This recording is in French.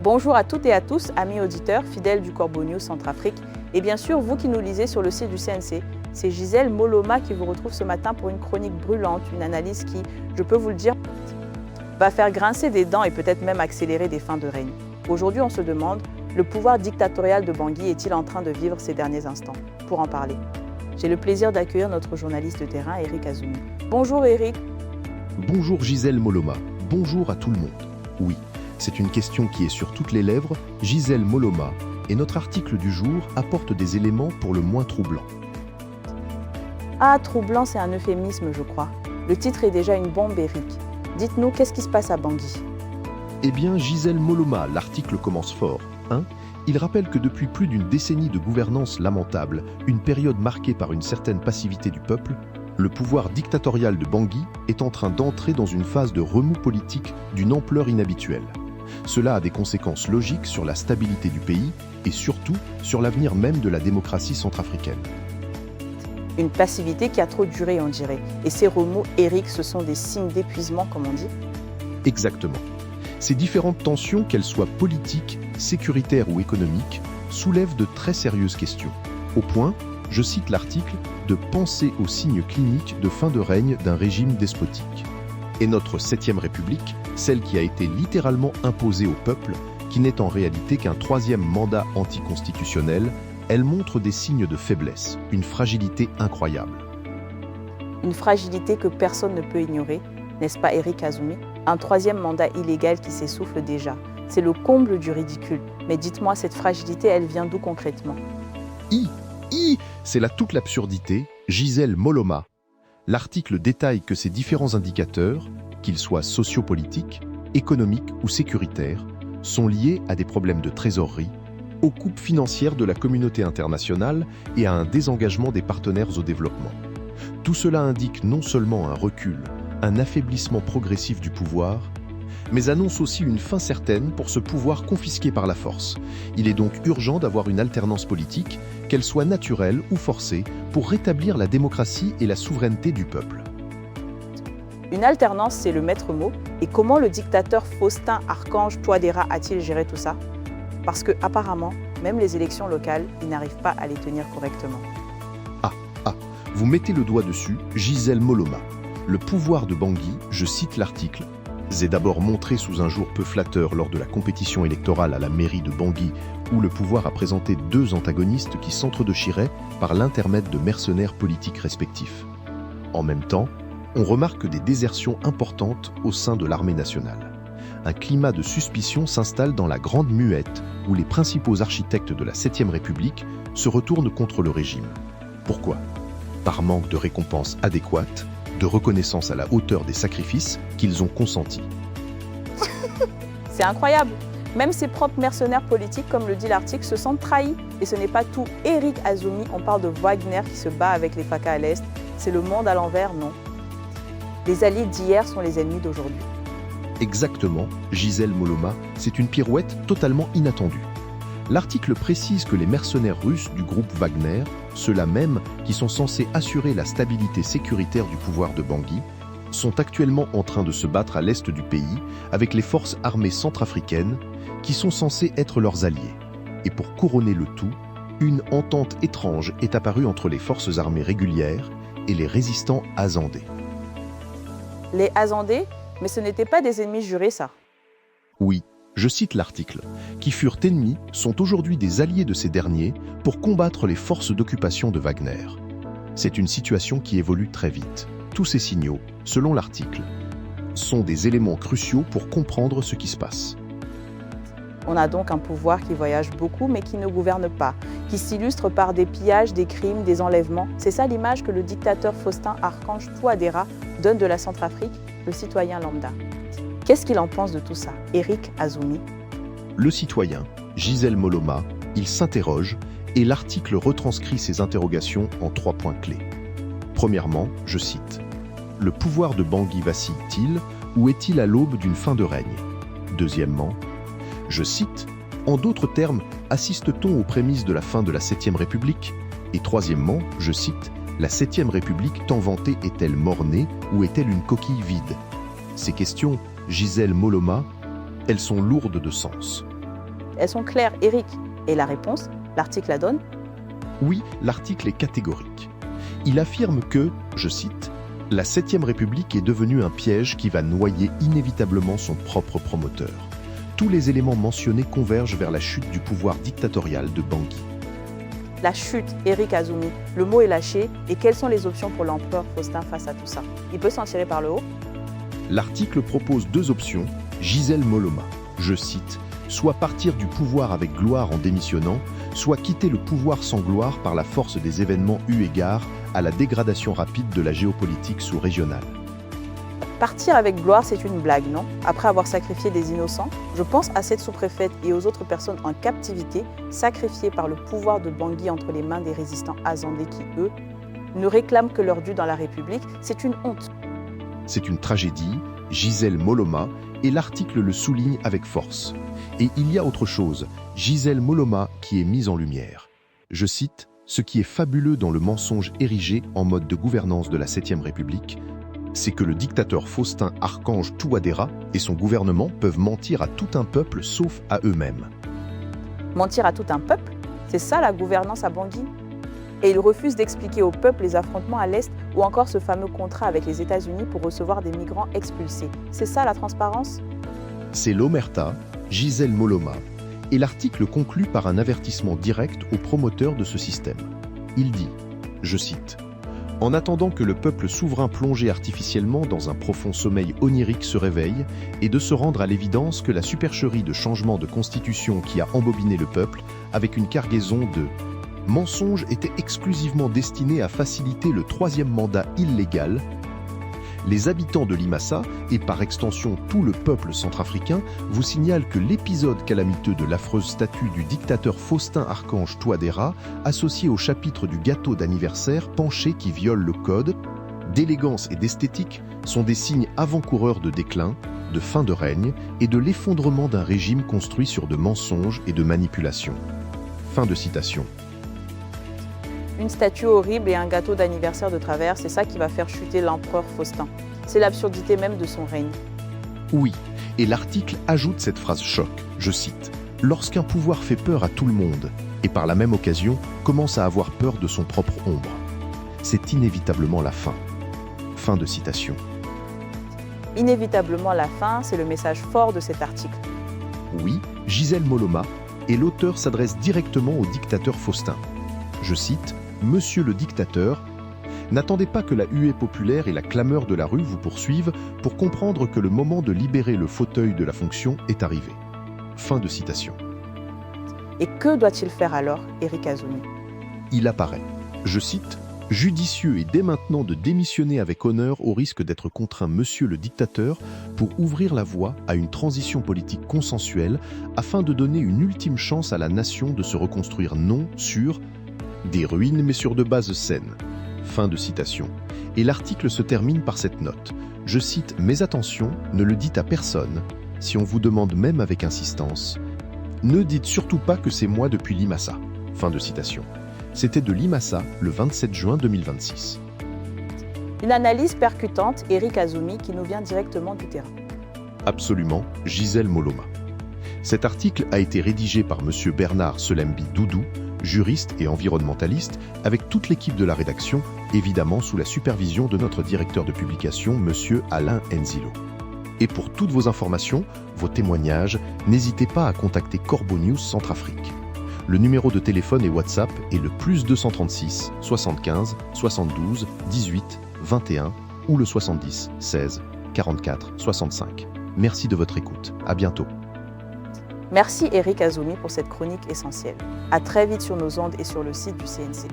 Bonjour à toutes et à tous, amis auditeurs, fidèles du Corbeau News Centrafrique, et bien sûr, vous qui nous lisez sur le site du CNC. C'est Gisèle Moloma qui vous retrouve ce matin pour une chronique brûlante, une analyse qui, je peux vous le dire, va faire grincer des dents et peut-être même accélérer des fins de règne. Aujourd'hui, on se demande, le pouvoir dictatorial de Bangui est-il en train de vivre ces derniers instants? Pour en parler, j'ai le plaisir d'accueillir notre journaliste de terrain, Eric Azumi. Bonjour Eric. Bonjour Gisèle Moloma, bonjour à tout le monde. Oui, c'est une question qui est sur toutes les lèvres, Gisèle Moloma, et notre article du jour apporte des éléments pour le moins troublants. Ah, troublant, c'est un euphémisme, je crois. Le titre est déjà une bombe, Eric. Dites-nous, qu'est-ce qui se passe à Bangui? Eh bien, Gisèle Moloma, l'article commence fort. Il rappelle que depuis plus d'une décennie de gouvernance lamentable, une période marquée par une certaine passivité du peuple, le pouvoir dictatorial de Bangui est en train d'entrer dans une phase de remous politique d'une ampleur inhabituelle. Cela a des conséquences logiques sur la stabilité du pays et surtout sur l'avenir même de la démocratie centrafricaine. Une passivité qui a trop duré, on dirait. Et ces remous, Eric, ce sont des signes d'épuisement, comme on dit? Exactement. Ces différentes tensions, qu'elles soient politiques, sécuritaires ou économiques, soulèvent de très sérieuses questions. Au point, je cite l'article, de penser aux signes cliniques de fin de règne d'un régime despotique. Et notre 7e République, celle qui a été littéralement imposée au peuple, qui n'est en réalité qu'un 3e mandat anticonstitutionnel, elle montre des signes de faiblesse, une fragilité incroyable. Une fragilité que personne ne peut ignorer, n'est-ce pas Eric Azumi? Un 3e mandat illégal qui s'essouffle déjà. C'est le comble du ridicule. Mais dites-moi, cette fragilité, elle vient d'où concrètement? C'est là toute l'absurdité, Gisèle Moloma. L'article détaille que ces différents indicateurs, qu'ils soient sociopolitiques, économiques ou sécuritaires, sont liés à des problèmes de trésorerie, aux coupes financières de la communauté internationale et à un désengagement des partenaires au développement. Tout cela indique non seulement un recul, un affaiblissement progressif du pouvoir, mais annonce aussi une fin certaine pour ce pouvoir confisqué par la force. Il est donc urgent d'avoir une alternance politique, qu'elle soit naturelle ou forcée, pour rétablir la démocratie et la souveraineté du peuple. Une alternance, c'est le maître mot. Et comment le dictateur Faustin Archange Touadéra a-t-il géré tout ça? Parce que apparemment, même les élections locales, il n'arrive pas à les tenir correctement. Vous mettez le doigt dessus, Gisèle Moloma. Le pouvoir de Bangui, je cite l'article, est d'abord montré sous un jour peu flatteur lors de la compétition électorale à la mairie de Bangui, où le pouvoir a présenté 2 antagonistes qui s'entre-déchiraient par l'intermède de mercenaires politiques respectifs. En même temps, on remarque des désertions importantes au sein de l'armée nationale. Un climat de suspicion s'installe dans la Grande Muette, où les principaux architectes de la 7e République se retournent contre le régime. Pourquoi? Par manque de récompenses adéquates, de reconnaissance à la hauteur des sacrifices qu'ils ont consentis. C'est incroyable. Même ses propres mercenaires politiques, comme le dit l'article, se sentent trahis. Et ce n'est pas tout. Eric Azumi, on parle de Wagner qui se bat avec les FACA à l'Est. C'est le monde à l'envers, non? Les alliés d'hier sont les ennemis d'aujourd'hui. Exactement, Gisèle Moloma, c'est une pirouette totalement inattendue. L'article précise que les mercenaires russes du groupe Wagner, ceux-là même qui sont censés assurer la stabilité sécuritaire du pouvoir de Bangui, sont actuellement en train de se battre à l'est du pays avec les forces armées centrafricaines qui sont censées être leurs alliés. Et pour couronner le tout, une entente étrange est apparue entre les forces armées régulières et les résistants azandais. Les Azandais? Mais ce n'étaient pas des ennemis jurés, ça. Oui, je cite l'article, qui furent ennemis sont aujourd'hui des alliés de ces derniers pour combattre les forces d'occupation de Wagner. C'est une situation qui évolue très vite. Tous ces signaux, selon l'article, sont des éléments cruciaux pour comprendre ce qui se passe. On a donc un pouvoir qui voyage beaucoup mais qui ne gouverne pas, qui s'illustre par des pillages, des crimes, des enlèvements. C'est ça l'image que le dictateur Faustin Archange Touadéra donne de la Centrafrique, le citoyen lambda. Qu'est-ce qu'il en pense de tout ça, Eric Azumi? Le citoyen, Gisèle Moloma, il s'interroge et l'article retranscrit ses interrogations en 3 points clés. Premièrement, je cite, « Le pouvoir de Bangui vacille-t-il ou est-il à l'aube d'une fin de règne ?» Deuxièmement, je cite, « En d'autres termes, assiste-t-on aux prémices de la fin de la 7e République ?» Et troisièmement, je cite, « La 7e République tant vantée est-elle mort-née ou est-elle une coquille vide ?» Ces questions, Gisèle Moloma, elles sont lourdes de sens. Elles sont claires, Eric. Et la réponse, l'article la donne? Oui, l'article est catégorique. Il affirme que, je cite, « La 7e République est devenue un piège qui va noyer inévitablement son propre promoteur. Tous les éléments mentionnés convergent vers la chute du pouvoir dictatorial de Bangui. » La chute, Eric Azumi, le mot est lâché. Et quelles sont les options pour l'empereur Faustin face à tout ça? Il peut s'en tirer par le haut? L'article propose 2 options. Gisèle Moloma, je cite, « soit partir du pouvoir avec gloire en démissionnant, soit quitter le pouvoir sans gloire par la force des événements eu égard à la dégradation rapide de la géopolitique sous-régionale. » Partir avec gloire, c'est une blague, non? Après avoir sacrifié des innocents, je pense à cette sous-préfète et aux autres personnes en captivité, sacrifiées par le pouvoir de Bangui entre les mains des résistants azandais qui, eux, ne réclament que leur dû dans la République. C'est une honte. C'est une tragédie, Gisèle Moloma, et l'article le souligne avec force. Et il y a autre chose, Gisèle Moloma qui est mise en lumière. Je cite, « Ce qui est fabuleux dans le mensonge érigé en mode de gouvernance de la 7e République, c'est que le dictateur Faustin Archange Touadéra et son gouvernement peuvent mentir à tout un peuple sauf à eux-mêmes. » Mentir à tout un peuple? C'est ça la gouvernance à Bangui? Et il refuse d'expliquer au peuple les affrontements à l'Est ou encore ce fameux contrat avec les États-Unis pour recevoir des migrants expulsés. C'est ça la transparence? C'est l'omerta, Gisèle Moloma, et l'article conclut par un avertissement direct aux promoteurs de ce système. Il dit, je cite, « En attendant que le peuple souverain plongé artificiellement dans un profond sommeil onirique se réveille et de se rendre à l'évidence que la supercherie de changement de constitution qui a embobiné le peuple avec une cargaison de mensonges était exclusivement destinée à faciliter le 3e mandat illégal, les habitants de Limassa, et par extension tout le peuple centrafricain, vous signalent que l'épisode calamiteux de l'affreuse statue du dictateur Faustin Archange Touadéra, associé au chapitre du gâteau d'anniversaire penché qui viole le code, d'élégance et d'esthétique, sont des signes avant-coureurs de déclin, de fin de règne et de l'effondrement d'un régime construit sur de mensonges et de manipulations. » Fin de citation. Une statue horrible et un gâteau d'anniversaire de travers, c'est ça qui va faire chuter l'empereur Faustin. C'est l'absurdité même de son règne. Oui, et l'article ajoute cette phrase choc, je cite, « Lorsqu'un pouvoir fait peur à tout le monde, et par la même occasion commence à avoir peur de son propre ombre, c'est inévitablement la fin. » Fin de citation. Inévitablement la fin, c'est le message fort de cet article. Oui, Gisèle Moloma, et l'auteur s'adresse directement au dictateur Faustin. Je cite, « Monsieur le dictateur, n'attendez pas que la huée populaire et la clameur de la rue vous poursuivent pour comprendre que le moment de libérer le fauteuil de la fonction est arrivé. » Fin de citation. Et que doit-il faire alors, Eric Azumi? Il apparaît, je cite, « Judicieux et dès maintenant de démissionner avec honneur au risque d'être contraint monsieur le dictateur pour ouvrir la voie à une transition politique consensuelle afin de donner une ultime chance à la nation de se reconstruire non sur des ruines mais sur de bases saines. » Fin de citation. Et l'article se termine par cette note. Je cite, « Mais attention, ne le dites à personne, si on vous demande même avec insistance. Ne dites surtout pas que c'est moi depuis Limassa. » Fin de citation. C'était de Limassa, le 27 juin 2026. Une analyse percutante, Eric Azumi, qui nous vient directement du terrain. Absolument, Gisèle Moloma. Cet article a été rédigé par M. Bernard Selembi Doudou, juriste et environnementaliste, avec toute l'équipe de la rédaction, évidemment sous la supervision de notre directeur de publication, M. Alain Enzilo. Et pour toutes vos informations, vos témoignages, n'hésitez pas à contacter Corbeau News Centrafrique. Le numéro de téléphone et WhatsApp est le +236 75 72 18 21 ou le 70 16 44 65. Merci de votre écoute. À bientôt. Merci Eric Azumi pour cette chronique essentielle. À très vite sur nos ondes et sur le site du CNC.